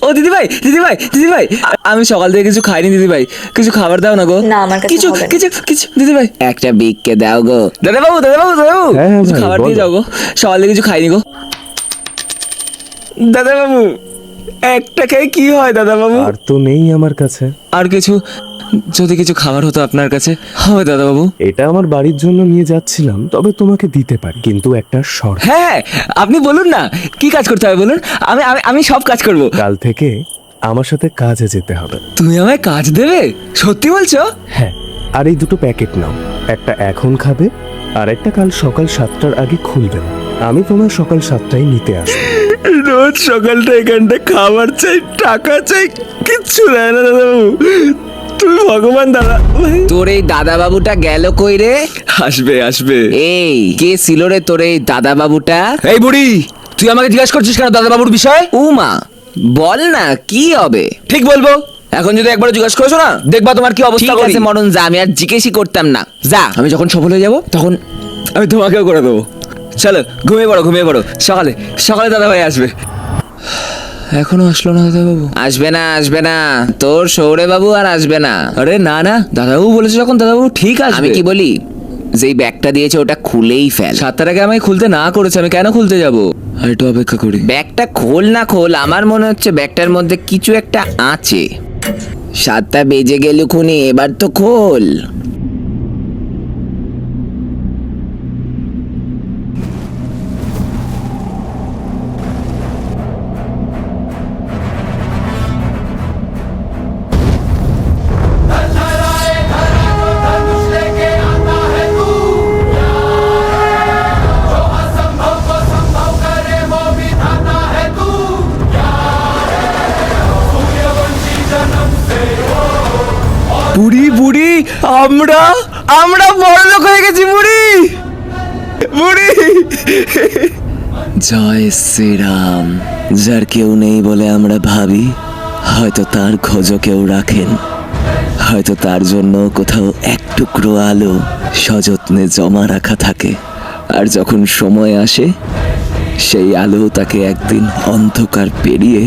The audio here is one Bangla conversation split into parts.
ও দিদিভাই দিদিভাই দিদিভাই, আমি সকাল থেকে কিছু খাইনি দিদিভাই, কিছু খাবার দাও না গো। না, আমার কাছে কিছু হবে না। কিছু কিছু দিদিভাই, একটা বিককে দাও গো। দাদাবাবু দাদাবাবু দাদাবাবু, হ্যাঁ, হ্যাঁ কিছু ভাই, খাবার দিয়ে বলো। যাও গো, সকাল থেকে কিছু খাইনি গো। দাদাবাবু, একটা খেয়ে কি হয় দাদাবাবু? আর তো নেই আমার কাছে। আর কিছু, যদি কিছু খাবার হতো আপনার কাছে হবে দাদাবাবু। এটা আমার বাড়ির জন্য নিয়ে যাচ্ছিলাম, তবে তোমাকে দিতে পারি, কিন্তু একটা শর্ত। হ্যাঁ আপনি বলুন না, কি কাজ করতে হবে বলুন, আমি আমি আমি সব কাজ করব। কাল থেকে আমার সাথে কাজে যেতে হবে। তুমি আমায় কাজ দেবে? সত্যি বলছো? হ্যাঁ, আর এই দুটো প্যাকেট নাও, একটা এখন খাবে আর একটা কাল সকাল 7টার আগে খুলবে না। আমি তোমার সকাল 7টায় নিতে আসবো। রোজ সকালটা এখানটা খাবার চাই, টাকা চাই, কিচ্ছু দেয় না দাদাবাবু। তুমি ভগবান দাদা। তোর এই দাদা বাবুটা গেল কই রে? আসবে আসবে। এই কে ছিল রে তোর এই দাদা বাবুটা? এই বুড়ি, তুই আমাকে জিজ্ঞাসা করছিস কেন দাদাবাবুর বিষয়? উমা, বল না কি হবে? ঠিক বলবো, এখন যদি একবার জিজ্ঞাসা করছো না, দেখবা তোমার কি অবস্থা ঠিক করি। আছে মরণ, যা, আমি আর জিজ্ঞেসই করতাম না, যা। আমি যখন সফল হয়ে যাব তখন আমি তোমাকেও করে দেবো। চলো ঘুমিয়ে পড়ো ঘুমিয়ে পড়ো, সকালে সকালে দাদাভাই আসবে। এখনো আসলো না দাদাবাবু? আসবে না আসবে না, তোর সৌরে বাবু আর আসবে না। আরে না না, দাদাবাবু বলেছে যখন দাদাবাবু ঠিক আসবে। আমি কি বলি, যেই ব্যাগটা দিয়েছে ওটা খুলেই ফেল। 7টার আগে আমায় খুলতে না করেছে, আমি কেন খুলতে যাব? আর একটু অপেক্ষা করি। ব্যাগটা খোল না খোল, আমার মনে হচ্ছে ব্যাগটার মধ্যে কিছু একটা আছে। 7টা বেজে গেল খুনি, এবার তো খোল। বুড়ি বুড়ি, আমরা আমরা বড় লোক হয়ে গেছি বুড়ি বুড়ি। জয় শ্রীরাম। যার কেউ নেই বলে আমরা ভাবি, হয়তো তার খোঁজও কেউ রাখেন, হয়তো তার জন্য কোথাও এক টুকরো আলো সযত্নে জমা রাখা থাকে। আর যখন সময় আসে, সেই আলো তাকে একদিন অন্ধকার পেরিয়ে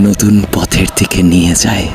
নতুন পথের দিকে নিয়ে যায়।